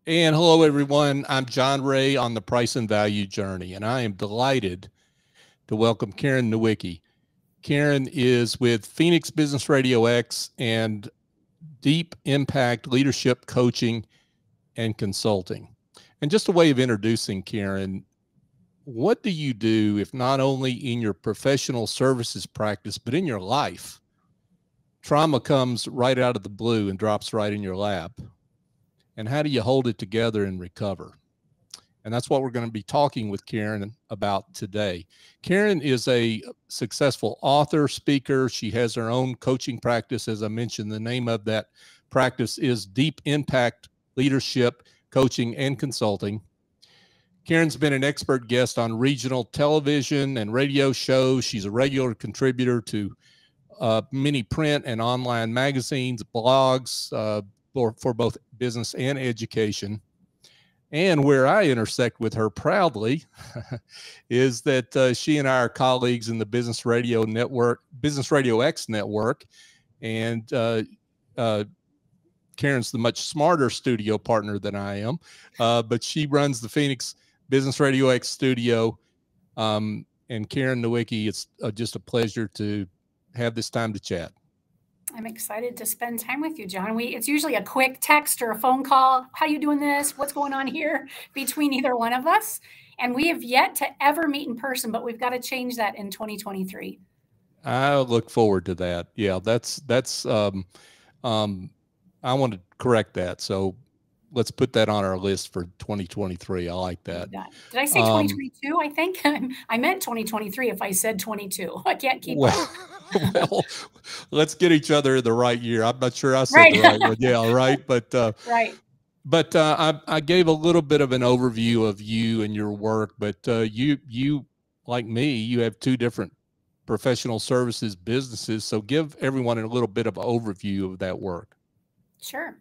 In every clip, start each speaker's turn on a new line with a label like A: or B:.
A: And hello, everyone. I'm John Ray on the Price and Value Journey, and I am delighted to welcome Karen Nowicki. Karen is with Phoenix Business Radio X and Deep Impact Leadership Coaching and Consulting. And just a way of introducing Karen, what do you do if not only in your professional services practice, but in your life, trauma comes right out of the blue and drops right in your lap? And how do you hold it together and recover? And that's what we're going to be talking with Karen about today. Karen is a successful author, speaker. She has her own coaching practice. As I mentioned, the name of that practice is Deep Impact Leadership Coaching and Consulting. Karen's been an expert guest on regional television and radio shows. She's a regular contributor to many print and online magazines, blogs, for both business and education. And where I intersect with her proudly is that she and I are colleagues in the Business Radio Network, Business Radio X network. And Karen's the much smarter studio partner than I am, but she runs the Phoenix Business Radio X studio. And Karen Nowicki, it's just a pleasure to have this time to chat.
B: I'm excited to spend time with you, John. It's usually a quick text or a phone call. How you doing this? What's going on here between either one of us? And we have yet to ever meet in person, but we've got to change that in 2023.
A: I look forward to that. Yeah, that's I want to correct that. So let's put that on our list for 2023. I like that.
B: Did I say 2022? I think I meant 2023 if I said 22. I can't keep up.
A: Well, let's get each other in the right year. I'm not sure I said the right one. Yeah, right. But
B: right.
A: But I gave a little bit of an overview of you and your work. But you like me, you have two different professional services businesses. So give everyone a little bit of an overview of that work.
B: Sure.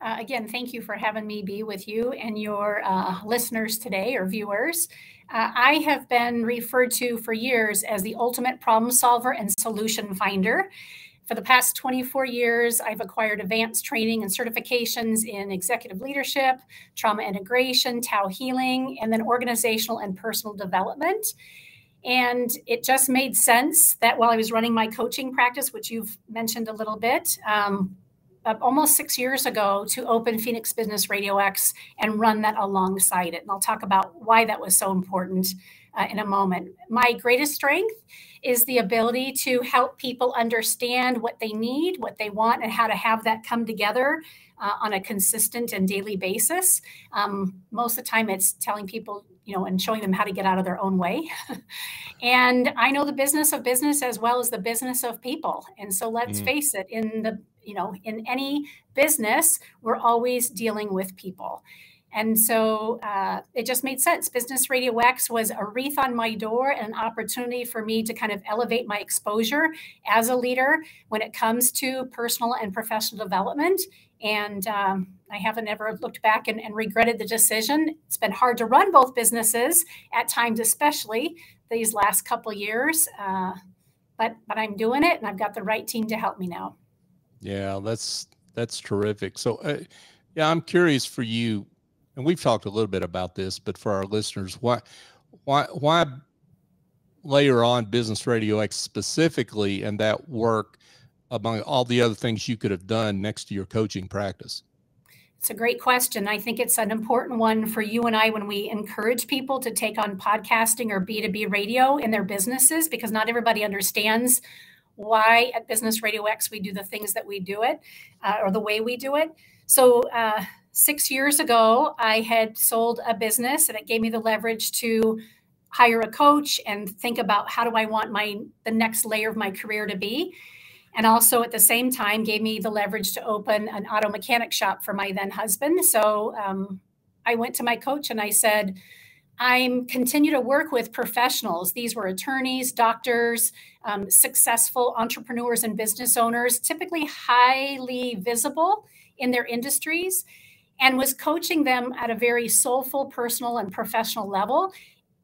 B: Again, thank you for having me be with you and your listeners today or viewers. I have been referred to for years as the ultimate problem solver and solution finder. For the past 24 years, I've acquired advanced training and certifications in executive leadership, trauma integration, Tao healing, and then organizational and personal development. And it just made sense that while I was running my coaching practice, which you've mentioned a little bit, almost 6 years ago, to open Phoenix Business Radio X and run that alongside it. And I'll talk about why that was so important in a moment. My greatest strength is the ability to help people understand what they need, what they want, and how to have that come together on a consistent and daily basis. Most of the time it's telling people, and showing them how to get out of their own way. And I know the business of business as well as the business of people. And so let's face it, in any business, we're always dealing with people. And so it just made sense. Business Radio X was a wreath on my door and an opportunity for me to kind of elevate my exposure as a leader when it comes to personal and professional development. And I haven't ever looked back and regretted the decision. It's been hard to run both businesses at times, especially these last couple of years. But I'm doing it, and I've got the right team to help me now.
A: Yeah, that's terrific. So, I'm curious for you, and we've talked a little bit about this, but for our listeners, why layer on Business Radio X specifically and that work among all the other things you could have done next to your coaching practice?
B: It's a great question. I think it's an important one for you and I when we encourage people to take on podcasting or B2B radio in their businesses, because not everybody understands why at Business Radio X we do the things that we do it or the way we do it. So 6 years ago, I had sold a business, and it gave me the leverage to hire a coach and think about how do I want the next layer of my career to be. And also at the same time gave me the leverage to open an auto mechanic shop for my then husband. So I went to my coach and I said, I continue to work with professionals. These were attorneys, doctors, successful entrepreneurs and business owners, typically highly visible in their industries, and was coaching them at a very soulful, personal, and professional level.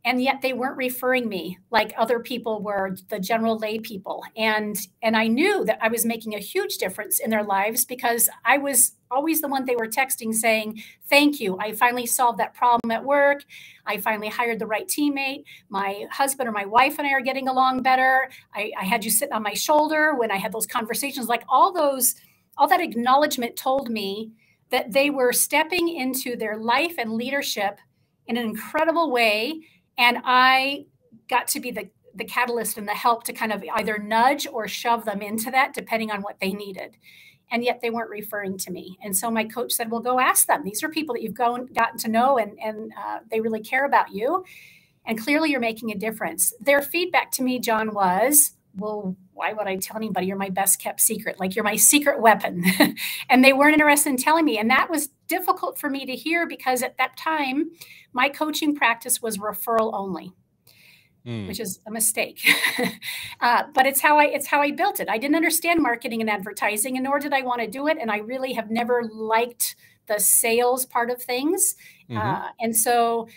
B: And yet they weren't referring me like other people were, the general lay people. And I knew that I was making a huge difference in their lives because I was always the one they were texting saying, thank you. I finally solved that problem at work. I finally hired the right teammate. My husband or my wife and I are getting along better. I had you sitting on my shoulder when I had those conversations. Like all that acknowledgement told me that they were stepping into their life and leadership in an incredible way. And I got to be the catalyst and the help to kind of either nudge or shove them into that, depending on what they needed. And yet they weren't referring to me. And so my coach said, well, go ask them. These are people that you've gotten to know, and they really care about you. And clearly you're making a difference. Their feedback to me, John, was, well, why would I tell anybody? You're my best kept secret. Like you're my secret weapon. And they weren't interested in telling me. And that was difficult for me to hear because at that time, my coaching practice was referral only, which is a mistake. But it's how I built it. I didn't understand marketing and advertising, and nor did I want to do it. And I really have never liked the sales part of things. And so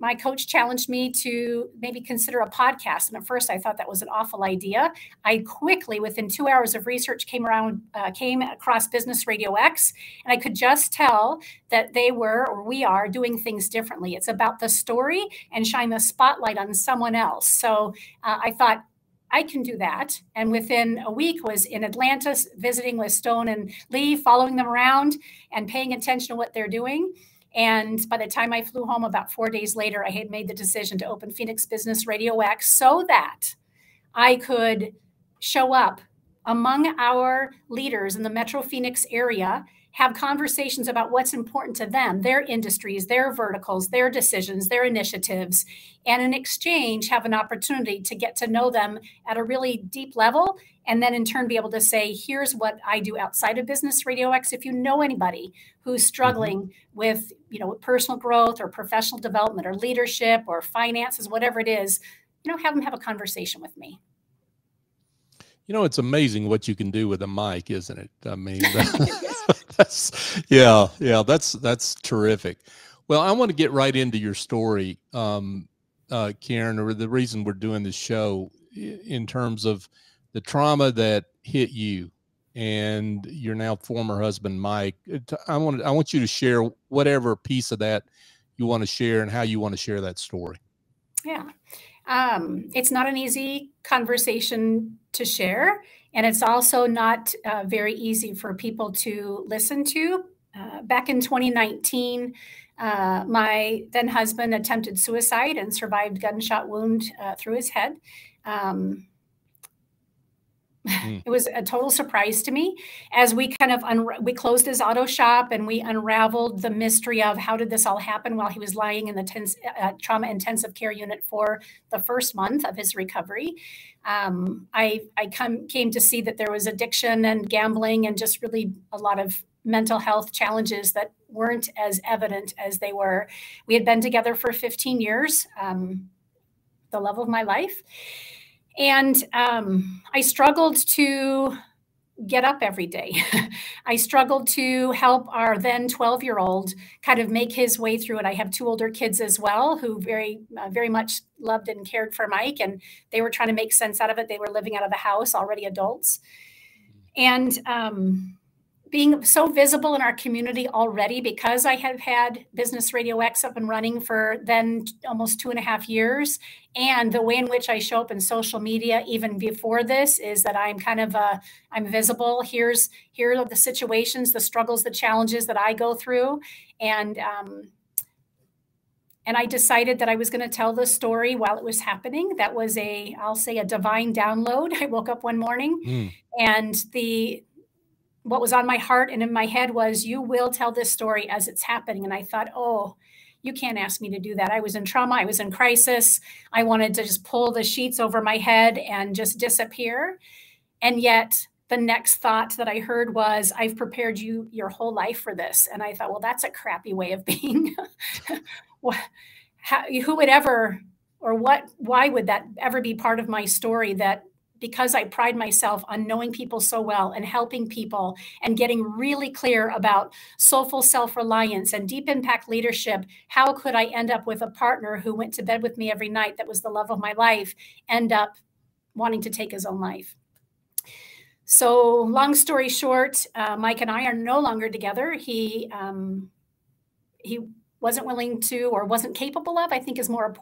B: my coach challenged me to maybe consider a podcast. And at first I thought that was an awful idea. I quickly, within 2 hours of research, came across Business Radio X. And I could just tell that they were, or we are, doing things differently. It's about the story and shine the spotlight on someone else. So I thought, I can do that. And within a week was in Atlanta, visiting with Stone and Lee, following them around and paying attention to what they're doing. And by the time I flew home about 4 days later, I had made the decision to open Phoenix Business Radio X so that I could show up among our leaders in the Metro Phoenix area, have conversations about what's important to them, their industries, their verticals, their decisions, their initiatives, and in exchange have an opportunity to get to know them at a really deep level, and then in turn be able to say, here's what I do outside of Business Radio X. If you know anybody who's struggling with, personal growth or professional development or leadership or finances, whatever it is, have them have a conversation with me.
A: It's amazing what you can do with a mic, isn't it? I mean, that's terrific. Well, I want to get right into your story, Karen, or the reason we're doing this show in terms of the trauma that hit you and your now former husband, Mike. I want you to share whatever piece of that you want to share and how you want to share that story.
B: Yeah. It's not an easy conversation to share, and it's also not very easy for people to listen to. Back in 2019, my then husband attempted suicide and survived gunshot wound through his head. It was a total surprise to me as we kind of we closed his auto shop and we unraveled the mystery of how did this all happen while he was lying in the trauma intensive care unit for the first month of his recovery. I came to see that there was addiction and gambling and just really a lot of mental health challenges that weren't as evident as they were. We had been together for 15 years, the love of my life. And I struggled to get up every day. I struggled to help our then 12-year-old kind of make his way through it. I have 2 older kids as well who very much loved and cared for Mike, and they were trying to make sense out of it. They were living out of the house, already adults. And being so visible in our community already, because I have had Business Radio X up and running for then almost 2.5 years. And the way in which I show up in social media, even before this, is that I'm kind of I'm visible. Here are the situations, the struggles, the challenges that I go through. And I decided that I was going to tell the story while it was happening. That was I'll say a divine download. I woke up one morning and what was on my heart and in my head was, you will tell this story as it's happening. And I thought, oh, you can't ask me to do that. I was in trauma. I was in crisis. I wanted to just pull the sheets over my head and just disappear. And yet the next thought that I heard was, I've prepared you your whole life for this. And I thought, well, that's a crappy way of being. Who would ever, or what, why would that ever be part of my story, that because I pride myself on knowing people so well and helping people and getting really clear about soulful self-reliance and deep impact leadership, how could I end up with a partner who went to bed with me every night that was the love of my life, end up wanting to take his own life? So long story short, Mike and I are no longer together. He wasn't willing to, or wasn't capable of, I think is more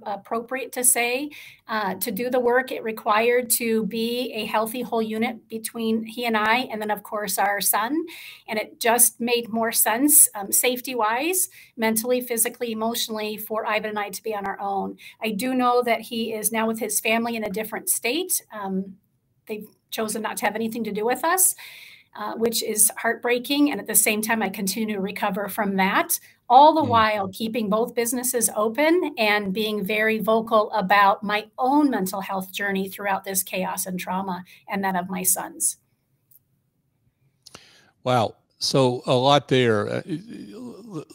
B: appropriate to say, to do the work it required to be a healthy whole unit between he and I, and then of course our son. And it just made more sense, safety-wise, mentally, physically, emotionally, for Ivan and I to be on our own. I do know that he is now with his family in a different state. They've chosen not to have anything to do with us, which is heartbreaking. And at the same time, I continue to recover from that, all the while keeping both businesses open and being very vocal about my own mental health journey throughout this chaos and trauma, and that of my sons.
A: Wow. So a lot there.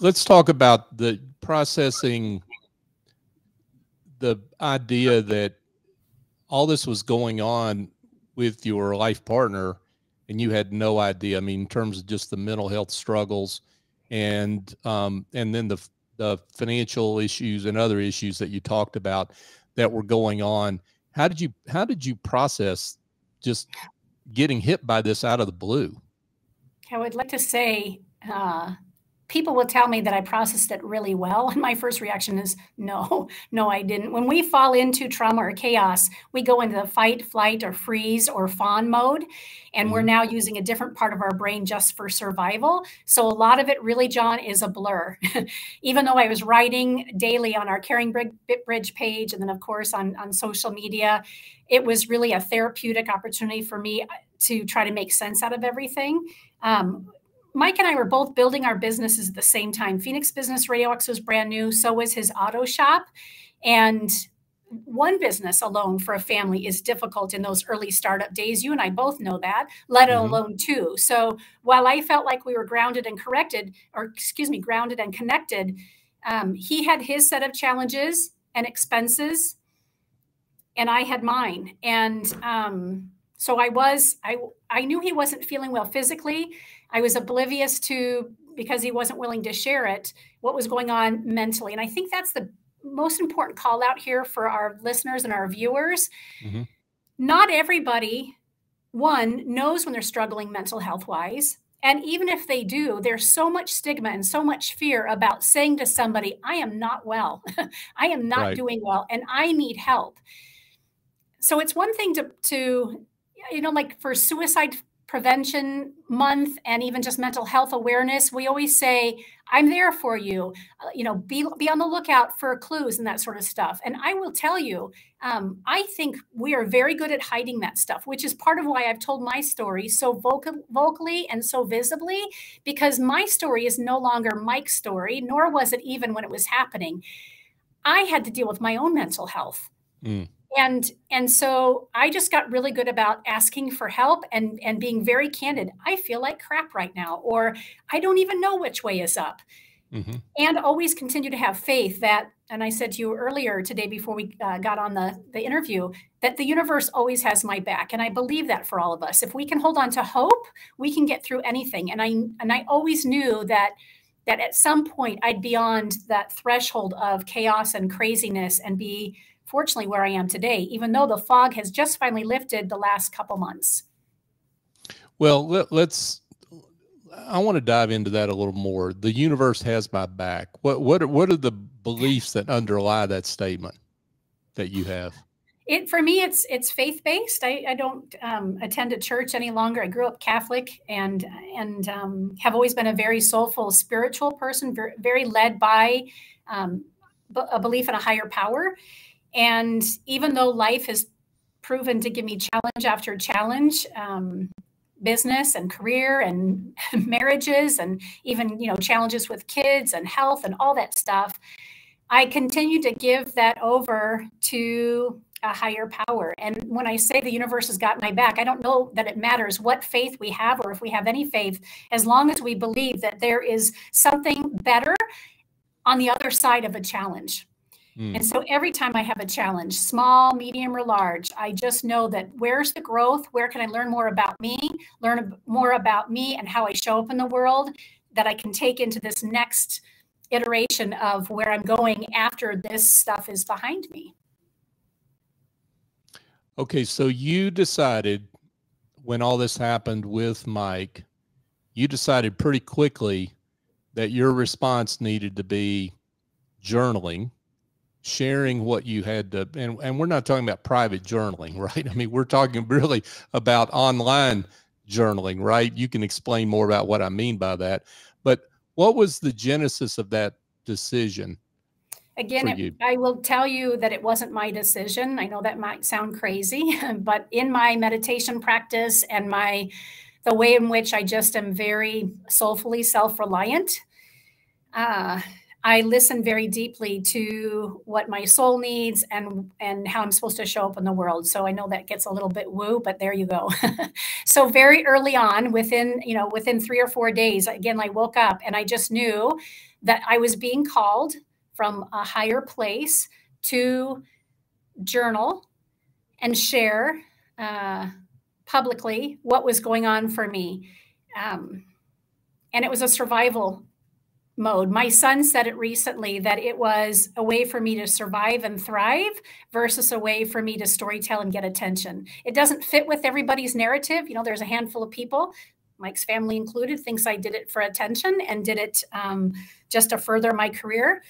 A: Let's talk about the processing, the idea that all this was going on with your life partner and you had no idea. I mean, in terms of just the mental health struggles and then the financial issues and other issues that you talked about that were going on. How did you process just getting hit by this out of the blue?
B: I would like to say, people will tell me that I processed it really well. And my first reaction is, no, I didn't. When we fall into trauma or chaos, we go into the fight, flight, or freeze or fawn mode. And we're now using a different part of our brain just for survival. So a lot of it really, John, is a blur. Even though I was writing daily on our Caring Bridge page, and then of course on social media, it was really a therapeutic opportunity for me to try to make sense out of everything. Mike and I were both building our businesses at the same time. Phoenix Business RadioX was brand new. So was his auto shop. And one business alone for a family is difficult in those early startup days. You and I both know that, let alone two. So while I felt like we were grounded and connected, he had his set of challenges and expenses, and I had mine. And so I knew he wasn't feeling well physically. I was oblivious to, because he wasn't willing to share it, what was going on mentally. And I think that's the most important call out here for our listeners and our viewers. Not everybody, one, knows when they're struggling mental health wise. And even if they do, there's so much stigma and so much fear about saying to somebody, I am not well, I am not doing well, and I need help. So it's one thing to like for Suicide Prevention Month and even just mental health awareness, we always say, I'm there for you, be on the lookout for clues and that sort of stuff. And I will tell you, I think we are very good at hiding that stuff, which is part of why I've told my story so vocally and so visibly, because my story is no longer Mike's story, nor was it even when it was happening. I had to deal with my own mental health. And so I just got really good about asking for help and being very candid. I feel like crap right now, or I don't even know which way is up. And always continue to have faith that, and I said to you earlier today before we got on the interview, that the universe always has my back. And I believe that for all of us. If we can hold on to hope, we can get through anything. And I always knew that at some point I'd beyond that threshold of chaos and craziness and be fortunately where I am today, even though the fog has just finally lifted the last couple months.
A: Well, I want to dive into that a little more. The universe has my back. What are the beliefs that underlie that statement that you have?
B: For me, it's faith-based. I don't attend a church any longer. I grew up Catholic and have always been a very soulful, spiritual person, very led by a belief in a higher power. And even though life has proven to give me challenge after challenge, business and career and marriages and even, challenges with kids and health and all that stuff, I continue to give that over to a higher power. And when I say the universe has got my back, I don't know that it matters what faith we have or if we have any faith, as long as we believe that there is something better on the other side of a challenge. And so every time I have a challenge, small, medium, or large, I just know that where's the growth? Where can I learn more about me, and how I show up in the world that I can take into this next iteration of where I'm going after this stuff is behind me.
A: Okay, so you decided when all this happened with Mike, you decided pretty quickly that your response needed to be journaling, sharing what you had to, and we're not talking about private journaling, right? I mean, we're talking really about online journaling, right? You can explain more about what I mean by that. But what was the genesis of that decision?
B: Again, I will tell you that it wasn't my decision. I know that might sound crazy, but in my meditation practice and the way in which I just am very soulfully self-reliant, I listen very deeply to what my soul needs and how I'm supposed to show up in the world. So I know that gets a little bit woo, but there you go. So very early on, within 3 or 4 days, again, I woke up and I just knew that I was being called from a higher place to journal and share publicly what was going on for me. And it was a survival mode. My son said it recently that it was a way for me to survive and thrive versus a way for me to storytell and get attention. It doesn't fit with everybody's narrative. There's a handful of people, Mike's family included, thinks I did it for attention and did it just to further my career.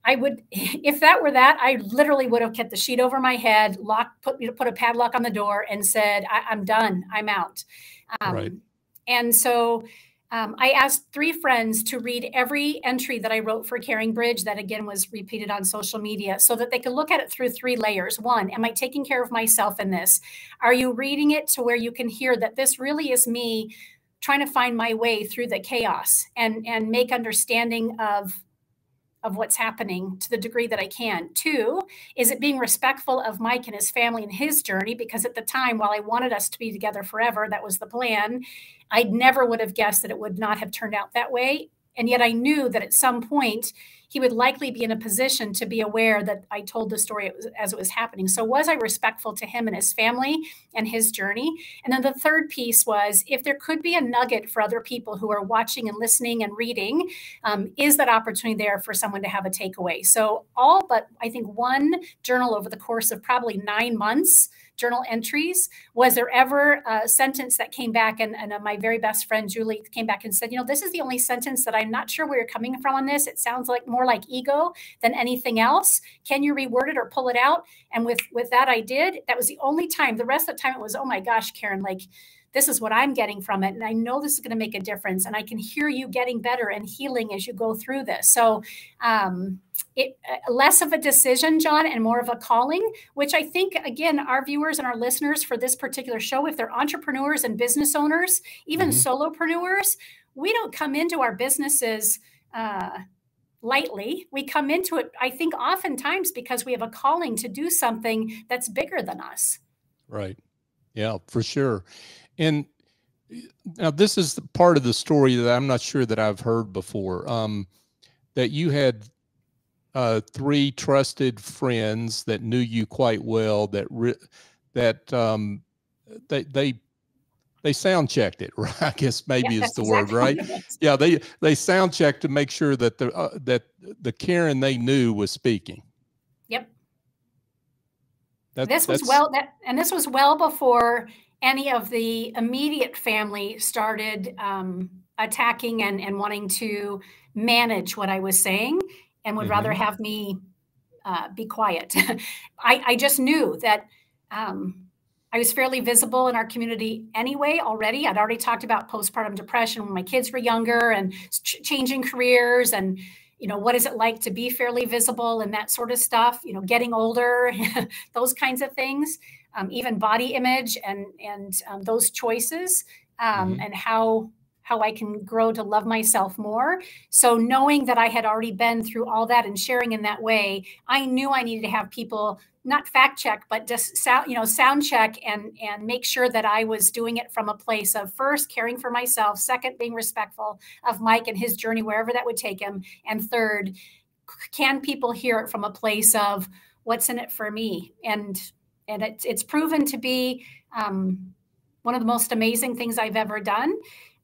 B: If that were that, I literally would have kept the sheet over my head, put a padlock on the door and said, I'm done, I'm out.
A: Right.
B: And so I asked 3 friends to read every entry that I wrote for Caring Bridge that, again, was repeated on social media so that they could look at it through 3 layers. 1, am I taking care of myself in this? Are you reading it to where you can hear that this really is me trying to find my way through the chaos and make understanding of what's happening to the degree that I can? 2, is it being respectful of Mike and his family and his journey? Because at the time, while I wanted us to be together forever, that was the plan, I never would have guessed that it would not have turned out that way. And yet I knew that at some point he would likely be in a position to be aware that I told the story as it was happening. So was I respectful to him and his family and his journey? And then the third piece was, if there could be a nugget for other people who are watching and listening and reading, is that opportunity there for someone to have a takeaway? So all but, I think, 1 journal over the course of probably 9 months, journal entries. Was there ever a sentence that came back and my very best friend, Julie, came back and said, this is the only sentence that I'm not sure where you're coming from on this. It sounds like more like ego than anything else. Can you reword it or pull it out? And with that, I did. That was the only time. The rest of the time it was, oh my gosh, Karen, this is what I'm getting from it. And I know this is going to make a difference. And I can hear you getting better and healing as you go through this. So less of a decision, John, and more of a calling, which I think, again, our viewers and our listeners for this particular show, if they're entrepreneurs and business owners, even solopreneurs, we don't come into our businesses lightly. We come into it, I think, oftentimes because we have a calling to do something that's bigger than us.
A: Right. Yeah, for sure. And now this is part of the story that I'm not sure that I've heard before, that you had 3 trusted friends that knew you quite well, that they sound checked it, right? I guess maybe is the word, right? Yeah, they sound checked to make sure that the Karen they knew was speaking.
B: Yep. This was well before any of the immediate family started attacking and wanting to manage what I was saying and would rather have me be quiet. I just knew that I was fairly visible in our community anyway already. I'd already talked about postpartum depression when my kids were younger and changing careers and, what is it like to be fairly visible and that sort of stuff, getting older, those kinds of things, even body image and those choices and how I can grow to love myself more. So knowing that I had already been through all that and sharing in that way, I knew I needed to have people not fact check, but just sound check and make sure that I was doing it from a place of, first, caring for myself, second, being respectful of Mike and his journey, wherever that would take him, and third, can people hear it from a place of what's in it for me? And it's proven to be one of the most amazing things I've ever done.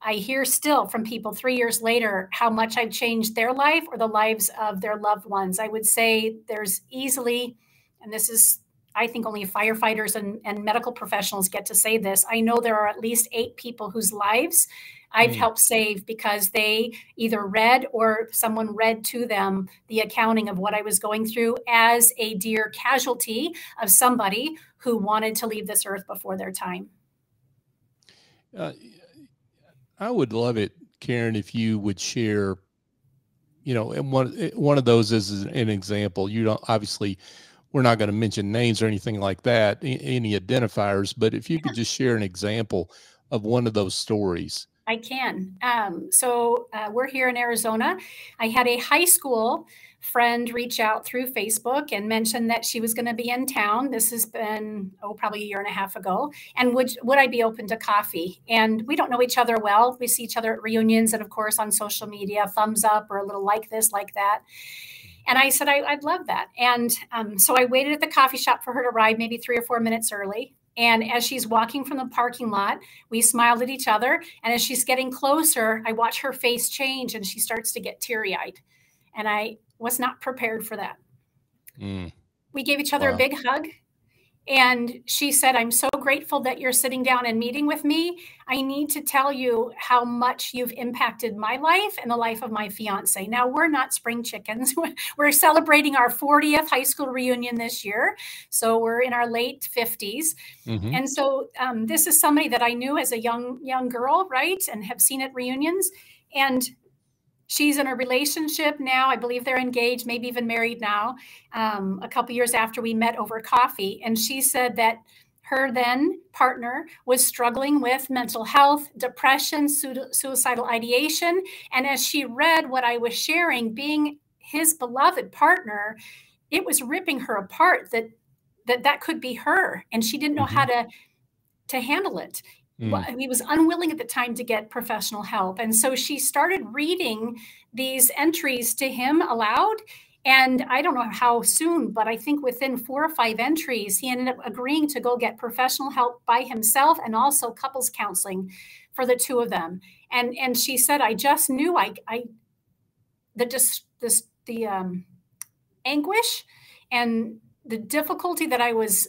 B: I hear still from people 3 years later how much I've changed their life or the lives of their loved ones. I would say there's easily, and this is, I think only firefighters and medical professionals get to say this, I know there are at least 8 people whose lives I've helped save because they either read or someone read to them the accounting of what I was going through as a dear casualty of somebody who wanted to leave this earth before their time.
A: I would love it, Karen, if you would share, and one of those is an example. You don't, obviously, we're not going to mention names or anything like that, any identifiers, but if you could just share an example of one of those stories.
B: I can. So we're here in Arizona. I had a high school friend reach out through Facebook and mention that she was going to be in town. This has been, probably a year and a half ago. And would I be open to coffee? And we don't know each other well. We see each other at reunions and, of course, on social media, thumbs up or a little like this, like that. And I said, I'd love that. And so I waited at the coffee shop for her to arrive maybe 3 or 4 minutes early. And as she's walking from the parking lot, we smiled at each other. And as she's getting closer, I watch her face change and she starts to get teary-eyed. And I was not prepared for that. We gave each other a big hug. And she said, I'm so grateful that you're sitting down and meeting with me. I need to tell you how much you've impacted my life and the life of my fiance. Now, we're not spring chickens. We're celebrating our 40th high school reunion this year. So we're in our late 50s. And so this is somebody that I knew as a young girl, right? And have seen at reunions. And she's in a relationship now. I believe they're engaged, maybe even married now, a couple years after we met over coffee. And she said that her then partner was struggling with mental health, depression, suicidal ideation. And as she read what I was sharing, being his beloved partner, it was ripping her apart that could be her. And she didn't know how to handle it. He was unwilling at the time to get professional help. And so she started reading these entries to him aloud. And I don't know how soon, but I think within 4 or 5 entries, he ended up agreeing to go get professional help by himself and also couples counseling for the 2 of them. And she said, I just knew the anguish and the difficulty that I was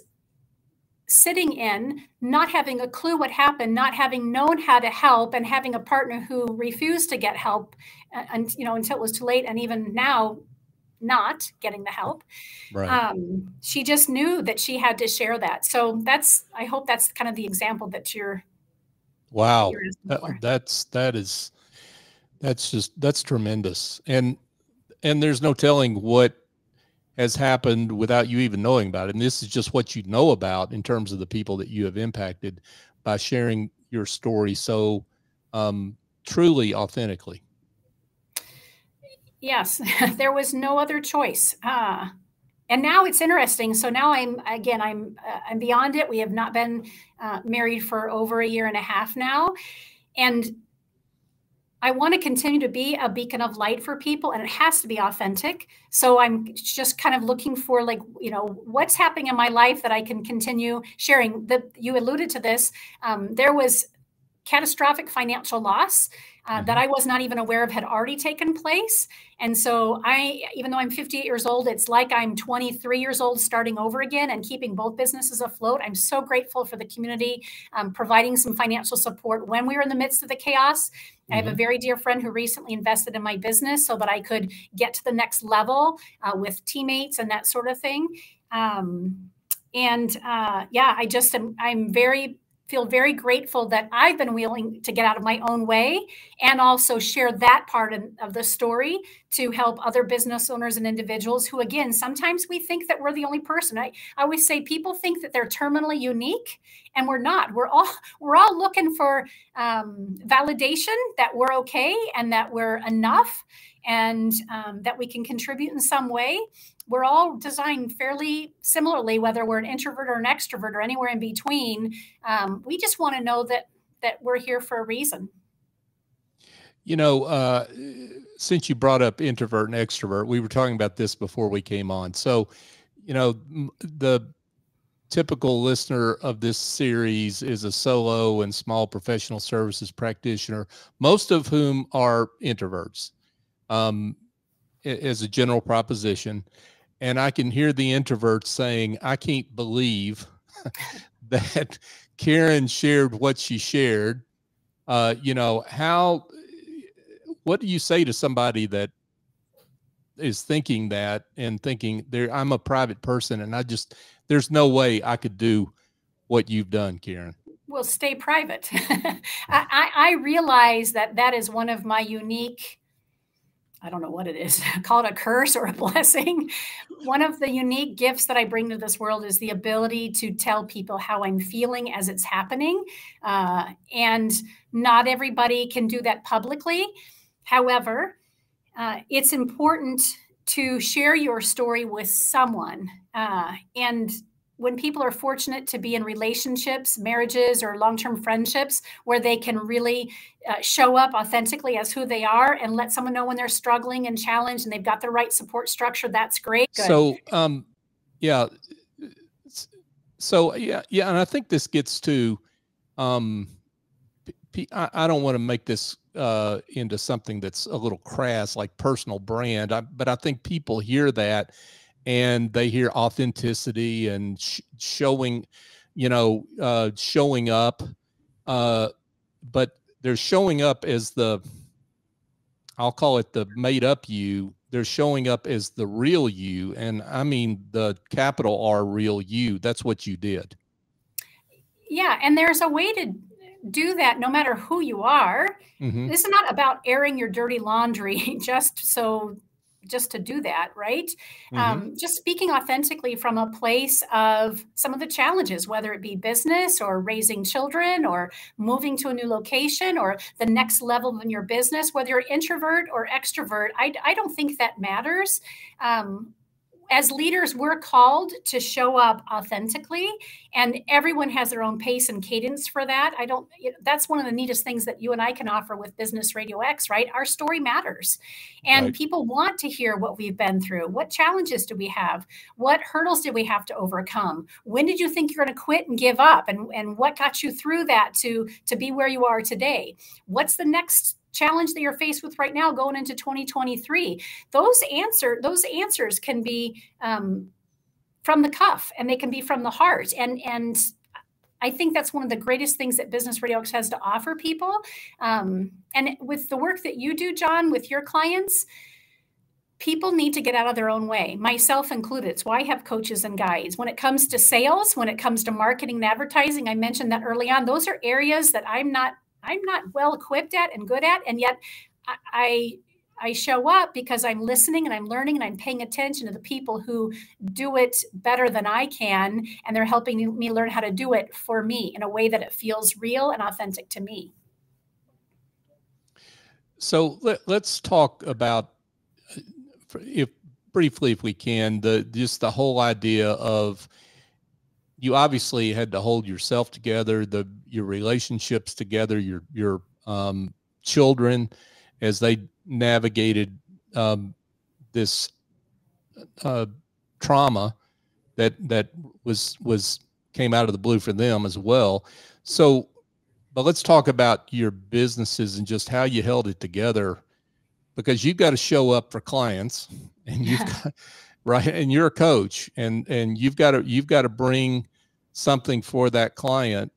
B: sitting in, not having a clue what happened, not having known how to help, and having a partner who refused to get help, until it was too late, and even now, not getting the help.
A: Right.
B: She just knew that she had to share that. So I hope that's kind of the example that you're.
A: Wow, that's tremendous, and there's no telling what has happened without you even knowing about it. And this is just what you know about in terms of the people that you have impacted by sharing your story so truly authentically.
B: Yes, there was no other choice. And now it's interesting. So now I'm beyond it. We have not been married for over a year and a half now. And I want to continue to be a beacon of light for people, and it has to be authentic. So I'm just kind of looking for what's happening in my life that I can continue sharing. You alluded to this. There was catastrophic financial loss that I was not even aware of had already taken place. And so even though I'm 58 years old, it's like I'm 23 years old starting over again and keeping both businesses afloat. I'm so grateful for the community providing some financial support when we were in the midst of the chaos. I have a very dear friend who recently invested in my business so that I could get to the next level with teammates and that sort of thing. Feel very grateful that I've been willing to get out of my own way and also share that part of the story to help other business owners and individuals who, again, sometimes we think that we're the only person. I always say people think that they're terminally unique, and we're not. We're all looking for validation that we're okay and that we're enough and that we can contribute in some way. We're all designed fairly similarly, whether we're an introvert or an extrovert or anywhere in between. We just want to know that we're here for a reason.
A: You know, since you brought up introvert and extrovert, we were talking about this before we came on. So, you know, the typical listener of this series is a solo and small professional services practitioner, most of whom are introverts, as a general proposition. And I can hear the introverts saying, I can't believe that Karen shared what she shared. You know, what do you say to somebody that is thinking that and thinking I'm a private person and there's no way I could do what you've done, Karen?
B: Well, stay private. I realize that is one of my unique, I don't know what it is, call it a curse or a blessing. One of the unique gifts that I bring to this world is the ability to tell people how I'm feeling as it's happening. And not everybody can do that publicly. However, it's important to share your story with someone. And when people are fortunate to be in relationships, marriages, or long-term friendships where they can really show up authentically as who they are and let someone know when they're struggling and challenged and they've got the right support structure, that's great. Good.
A: So, yeah. So, yeah. And I think this gets to, I don't want to make this into something that's a little crass, like personal brand, but I think people hear that and they hear authenticity and showing up, but they're showing up as I'll call it the made up you. They're showing up as the real you. And I mean, the capital R real you. That's what you did.
B: Yeah. And there's a way to do that no matter who you are. Mm-hmm. This is not about airing your dirty laundry just to do that, right? Mm-hmm. Just speaking authentically from a place of some of the challenges, whether it be business or raising children or moving to a new location or the next level in your business, whether you're introvert or extrovert, I don't think that matters. As leaders, we're called to show up authentically, and everyone has their own pace and cadence for that. That's one of the neatest things that you and I can offer with Business RadioX, right? Our story matters, and right. People want to hear what we've been through. What challenges do we have? What hurdles did we have to overcome? When did you think you're going to quit and give up? And what got you through that to be where you are today? What's the next challenge that you're faced with right now going into 2023? Those answers can be from the cuff, and they can be from the heart. And I think that's one of the greatest things that Business RadioX has to offer people. And with the work that you do, John, with your clients, people need to get out of their own way, myself included. It's why I have coaches and guides. When it comes to sales, when it comes to marketing and advertising, I mentioned that early on, those are areas that I'm not well equipped at and good at. And yet I show up because I'm listening and I'm learning and I'm paying attention to the people who do it better than I can. And they're helping me learn how to do it for me in a way that it feels real and authentic to me.
A: So let's talk about, briefly, if we can, just the whole idea of, you obviously had to hold yourself together, your relationships together, your children, as they navigated this trauma that came out of the blue for them as well. So, but let's talk about your businesses and just how you held it together, because you've got to show up for clients, and you've got, right, and you're a coach, and you've got to bring something for that client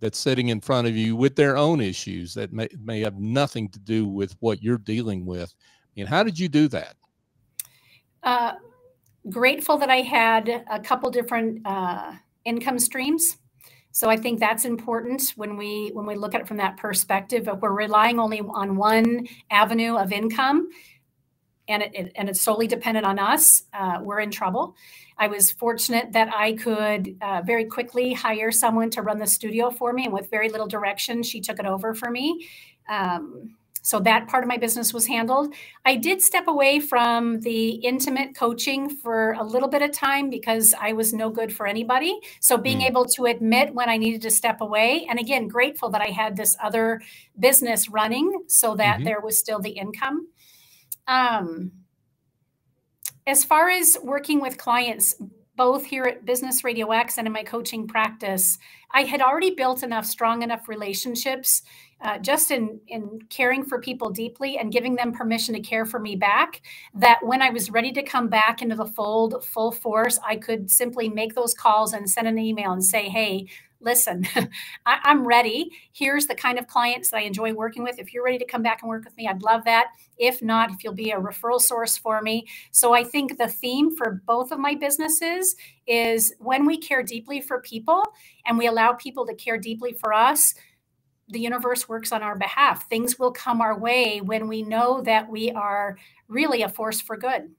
A: that's sitting in front of you with their own issues that may have nothing to do with what you're dealing with. I mean, how did you do that?
B: Grateful that I had a couple different income streams. So I think that's important when we look at it from that perspective. If we're relying only on one avenue of income, and it's solely dependent on us, we're in trouble. I was fortunate that I could very quickly hire someone to run the studio for me, and with very little direction, she took it over for me. So that part of my business was handled. I did step away from the intimate coaching for a little bit of time because I was no good for anybody. So being able to admit when I needed to step away, and again, grateful that I had this other business running so that there was still the income. As far as working with clients, both here at Business Radio X and in my coaching practice, I had already built strong enough relationships just in caring for people deeply and giving them permission to care for me back, that when I was ready to come back into the fold full force, I could simply make those calls and send an email and say, hey, listen, I'm ready. Here's the kind of clients that I enjoy working with. If you're ready to come back and work with me, I'd love that. If not, if you'll be a referral source for me. So I think the theme for both of my businesses is when we care deeply for people and we allow people to care deeply for us, the universe works on our behalf. Things will come our way when we know that we are really a force for good.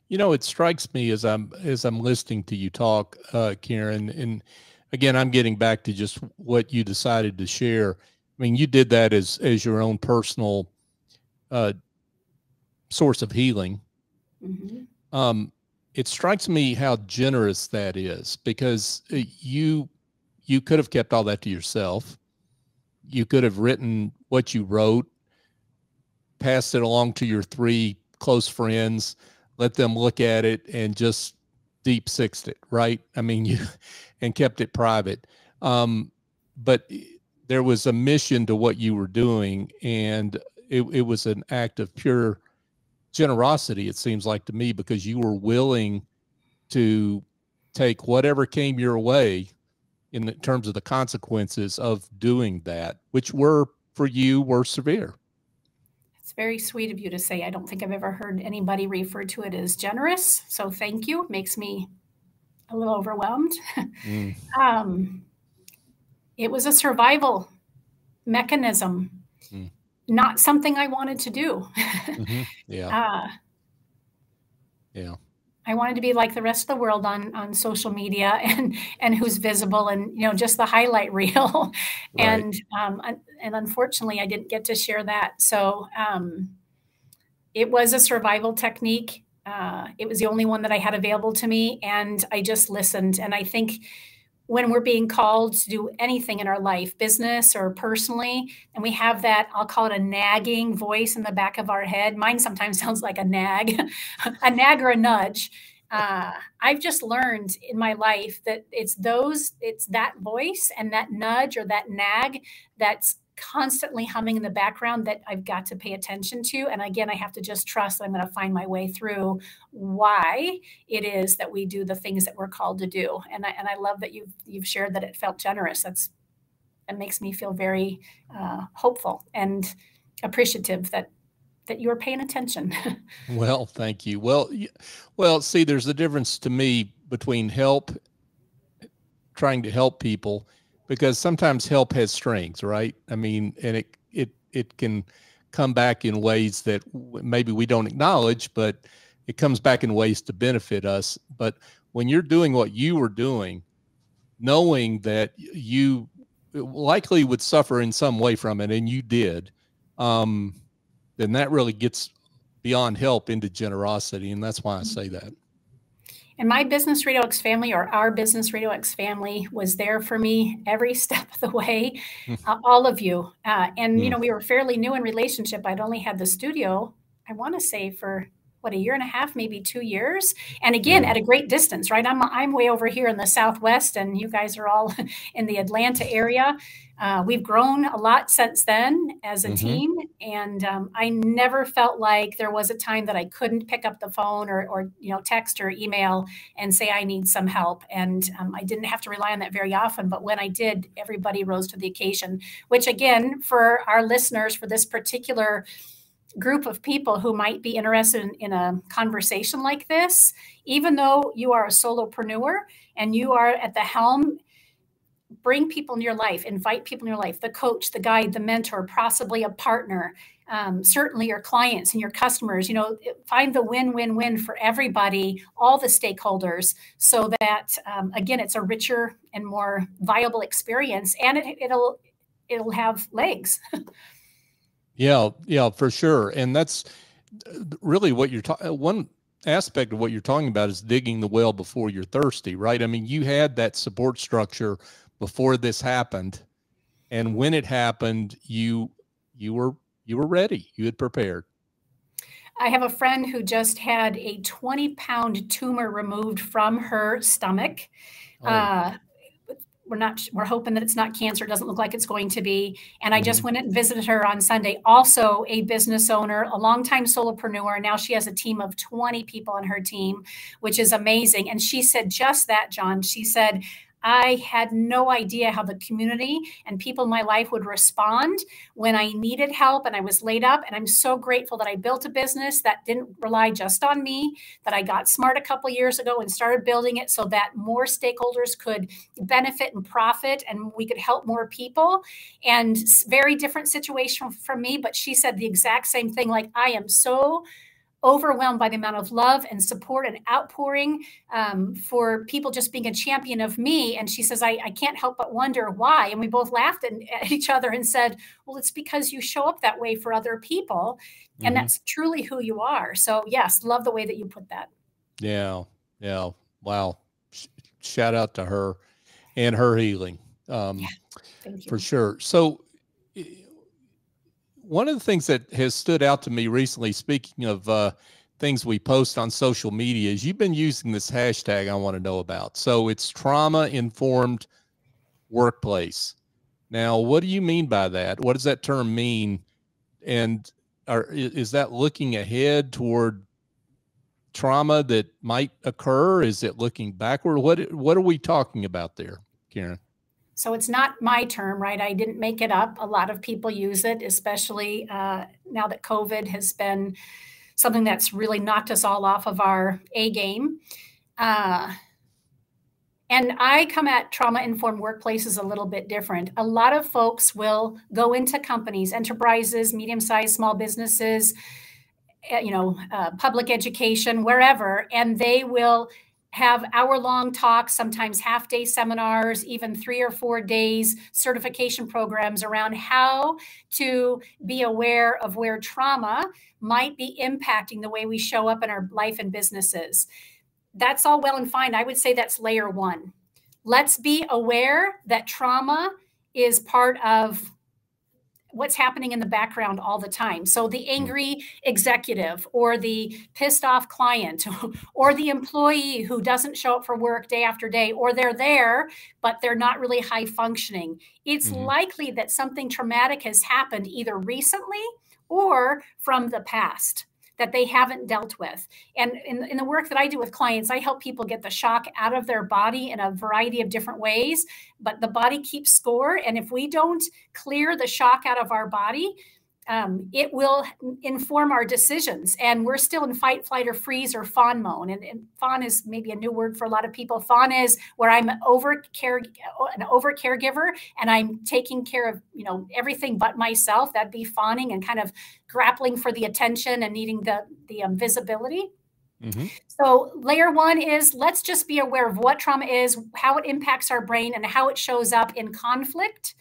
A: You know, it strikes me as I'm listening to you talk, Karen, and again, I'm getting back to just what you decided to share. I mean, you did that as your own personal source of healing. It strikes me how generous that is, because you could have kept all that to yourself. You could have written what you wrote, passed it along to your 3 close friends, let them look at it, and just deep sixed it, right? I mean, and kept it private. But there was a mission to what you were doing, and it was an act of pure generosity, it seems like to me, because you were willing to take whatever came your way in terms of the consequences of doing that, which were severe.
B: It's very sweet of you to say. I don't think I've ever heard anybody refer to it as generous. So thank you. It makes me a little overwhelmed. It was a survival mechanism, not something I wanted to do.
A: Yeah.
B: I wanted to be like the rest of the world on social media and who's visible and, just the highlight reel. Right. And unfortunately I didn't get to share that. So it was a survival technique. It was the only one that I had available to me, and I just listened. And I think when we're being called to do anything in our life, business or personally, and we have that, I'll call it a nagging voice in the back of our head. Mine sometimes sounds like a nag, a nag or a nudge. I've just learned in my life that it's that voice and that nudge or that nag that's constantly humming in the background that I've got to pay attention to. And again, I have to just trust that I'm going to find my way through why it is that we do the things that we're called to do. And I love that you've shared that it felt generous. That makes me feel very hopeful and appreciative that you're paying attention.
A: Well, thank you. Well, see, there's a difference to me between trying to help people, because sometimes help has strings, right? I mean, and it can come back in ways that maybe we don't acknowledge, but it comes back in ways to benefit us. But when you're doing what you were doing, knowing that you likely would suffer in some way from it, and you did, then that really gets beyond help into generosity. And that's why I say that.
B: And my Business Radio X family, or our Business Radio X family, was there for me every step of the way, all of you. And, we were fairly new in relationship. I'd only had the studio, I want to say, for a year and a half, maybe 2 years. And again, at a great distance, right? I'm way over here in the Southwest, and you guys are all in the Atlanta area. We've grown a lot since then as a team. And I never felt like there was a time that I couldn't pick up the phone or text or email and say, I need some help. And I didn't have to rely on that very often. But when I did, everybody rose to the occasion, which again, for our listeners, for this particular group of people who might be interested in a conversation like this, even though you are a solopreneur and you are at the helm, bring people in your life, invite people in your life, the coach, the guide, the mentor, possibly a partner, certainly your clients and your customers, find the win-win-win for everybody, all the stakeholders, so that, again, it's a richer and more viable experience. And it'll have legs.
A: Yeah, yeah, for sure. And that's really what you're talking. One aspect of what you're talking about is digging the well before you're thirsty, right? I mean, you had that support structure before this happened, and when it happened, you were ready. You had prepared.
B: I have a friend who just had a 20-pound tumor removed from her stomach.
A: Oh.
B: We're hoping that it's not cancer. It doesn't look like it's going to be. And I just went and visited her on Sunday, also a business owner, a longtime solopreneur. Now she has a team of 20 people on her team, which is amazing. And she said just that, John. She said, I had no idea how the community and people in my life would respond when I needed help and I was laid up. And I'm so grateful that I built a business that didn't rely just on me, that I got smart a couple years ago and started building it so that more stakeholders could benefit and profit and we could help more people. And very different situation for me, but she said the exact same thing. Like, I am so overwhelmed by the amount of love and support and outpouring for people just being a champion of me. And she says, I can't help but wonder why. And we both laughed at each other and said, well, it's because you show up that way for other people. And that's truly who you are. So yes, love the way that you put that.
A: Yeah. Yeah. Wow. Shout out to her and her healing.
B: Yeah, thank you.
A: For sure. So one of the things that has stood out to me recently, speaking of things we post on social media, is you've been using this hashtag I want to know about. So it's trauma-informed workplace. Now, what do you mean by that? What does that term mean? And is that looking ahead toward trauma that might occur? Is it looking backward? What are we talking about there, Karen?
B: So it's not my term, right? I didn't make it up. A lot of people use it, especially now that COVID has been something that's really knocked us all off of our A game. And I come at trauma-informed workplaces a little bit different. A lot of folks will go into companies, enterprises, medium-sized small businesses, public education, wherever, and they will have hour-long talks, sometimes half-day seminars, even 3 or 4 days certification programs around how to be aware of where trauma might be impacting the way we show up in our life and businesses. That's all well and fine. I would say that's layer one. Let's be aware that trauma is part of what's happening in the background all the time. So the angry executive or the pissed off client or the employee who doesn't show up for work day after day, or they're there, but they're not really high functioning. It's likely that something traumatic has happened either recently or from the past that they haven't dealt with. And in the work that I do with clients, I help people get the shock out of their body in a variety of different ways, but the body keeps score. And if we don't clear the shock out of our body, it will inform our decisions. And we're still in fight, flight, or freeze, or fawn mode. And fawn is maybe a new word for a lot of people. Fawn is where I'm an over caregiver and I'm taking care of everything but myself. That'd be fawning and kind of grappling for the attention and needing the visibility. So layer one is, let's just be aware of what trauma is, how it impacts our brain, and how it shows up in conflict.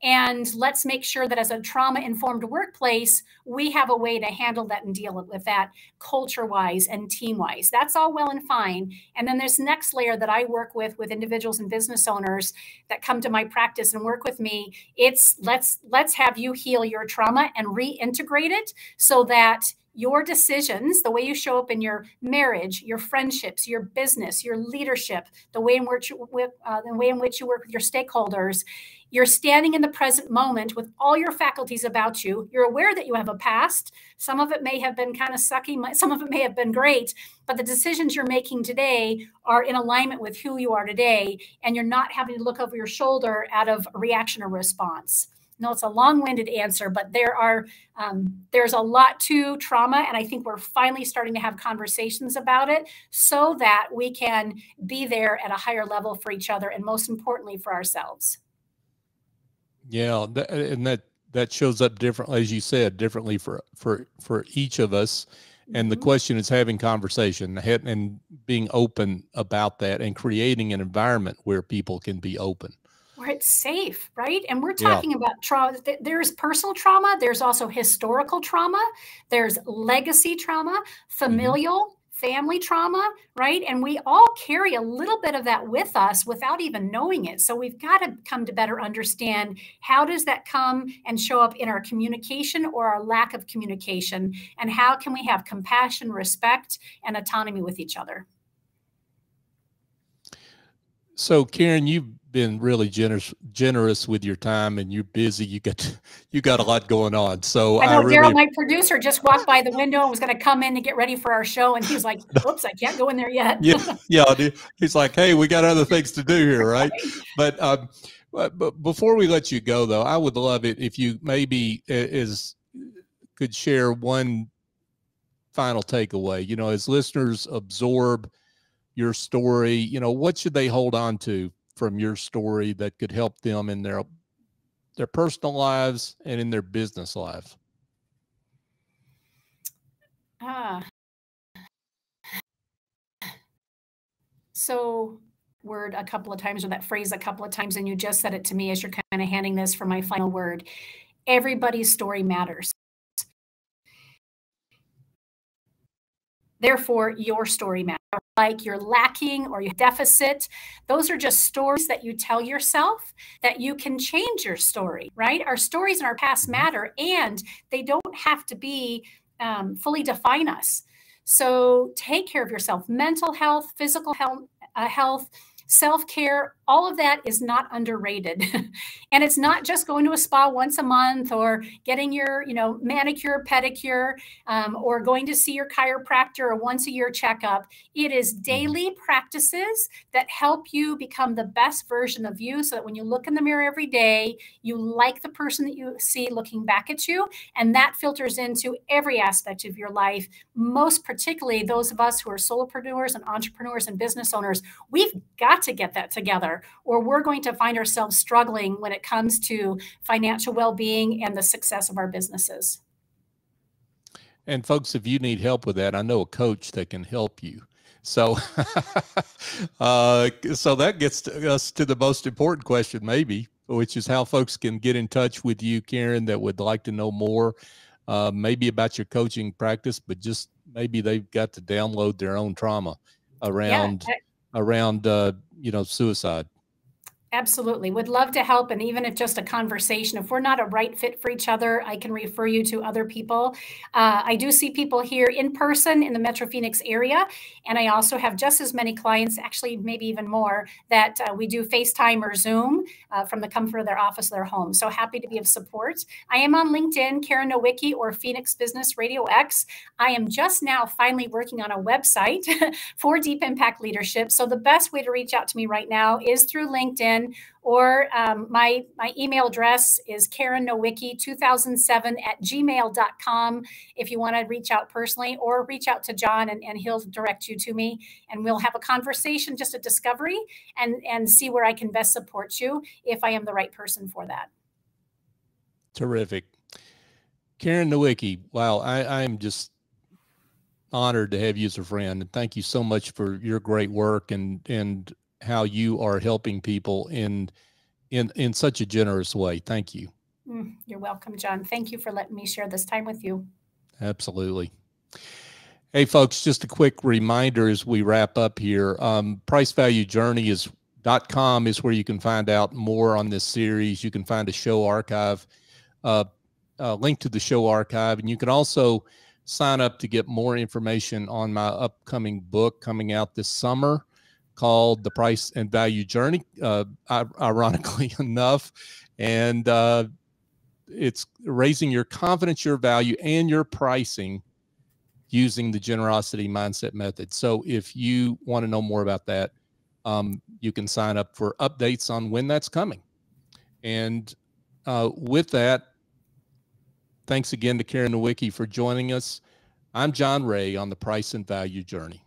B: And let's make sure that as a trauma-informed workplace, we have a way to handle that and deal with that culture-wise and team-wise. That's all well and fine. And then there's next layer that I work with individuals and business owners that come to my practice and work with me. It's let's have you heal your trauma and reintegrate it so that your decisions, the way you show up in your marriage, your friendships, your business, your leadership, the way in which you work with your stakeholders, you're standing in the present moment with all your faculties about you. You're aware that you have a past. Some of it may have been kind of sucky. Some of it may have been great, but the decisions you're making today are in alignment with who you are today, and you're not having to look over your shoulder out of a reaction or response. No, it's a long-winded answer, but there's a lot to trauma, and I think we're finally starting to have conversations about it so that we can be there at a higher level for each other, and most importantly, for ourselves.
A: Yeah, that shows up differently, as you said, differently for each of us. And the question is having conversation and being open about that and creating an environment where people can be open.
B: where it's safe, right? And we're
A: Yeah.
B: talking about trauma. There's personal trauma. There's also historical trauma. There's legacy trauma, familial, family trauma, right? And we all carry a little bit of that with us without even knowing it. So we've got to come to better understand how does that come and show up in our communication or our lack of communication, and how can we have compassion, respect, and autonomy with each other.
A: So Karen, you've been really generous with your time, and you're busy. You got a lot going on. So
B: I know
A: really,
B: Daryl, my producer, just walked by the window and was going to come in to get ready for our show, and he's like, "Oops, I can't go in there yet."
A: yeah. He's like, "Hey, we got other things to do here, right?" But before we let you go, though, I would love it if you maybe could share one final takeaway. You know, as listeners absorb your story, you know, what should they hold on to from your story that could help them in their personal lives and in their business life?
B: So word a couple of times, or that phrase a couple of times, and you just said it to me as you're kind of handing this for my final word. Everybody's story matters. Therefore, your story matters. Like you're lacking or you deficit, those are just stories that you tell yourself that you can change your story, right? Our stories in our past matter, and they don't have to be fully define us. So take care of yourself. Mental health, physical health, self-care, all of that is not underrated. And it's not just going to a spa once a month or getting your, manicure, pedicure, or going to see your chiropractor or once a year checkup. It is daily practices that help you become the best version of you, so that when you look in the mirror every day, you like the person that you see looking back at you. And that filters into every aspect of your life, most particularly those of us who are solopreneurs and entrepreneurs and business owners. We've got to get that together, or we're going to find ourselves struggling when it comes to financial well-being and the success of our businesses.
A: And folks, if you need help with that, I know a coach that can help you. So, so that gets us to the most important question, maybe, which is how folks can get in touch with you, Karen, that would like to know more, maybe about your coaching practice, but just maybe they've got to download their own trauma around suicide.
B: Absolutely. Would love to help. And even if just a conversation, if we're not a right fit for each other, I can refer you to other people. I do see people here in person in the Metro Phoenix area. And I also have just as many clients, actually, maybe even more, that we do FaceTime or Zoom from the comfort of their office, their home. So happy to be of support. I am on LinkedIn, Karen Nowicki, or Phoenix Business RadioX. I am just now finally working on a website for Deep Impact Leadership. So the best way to reach out to me right now is through LinkedIn, or my email address is karennowicki2007@gmail.com if you want to reach out personally, or reach out to John and he'll direct you to me, and we'll have a conversation, just a discovery, and see where I can best support you if I am the right person for that.
A: Terrific. Karen Nowicki, wow, I'm just honored to have you as a friend, and thank you so much for your great work and how you are helping people in such a generous way. Thank you.
B: You're welcome, John. Thank you for letting me share this time with you.
A: Absolutely. Hey, folks, just a quick reminder as we wrap up here. PriceValueJourney.com is where you can find out more on this series. You can find a show archive, link to the show archive, and you can also sign up to get more information on my upcoming book coming out this summer, called The Price and Value Journey, ironically enough. And it's raising your confidence, your value, and your pricing using the generosity mindset method. So if you want to know more about that, you can sign up for updates on when that's coming. And with that, thanks again to Karen Nowicki for joining us. I'm John Ray on The Price and Value Journey.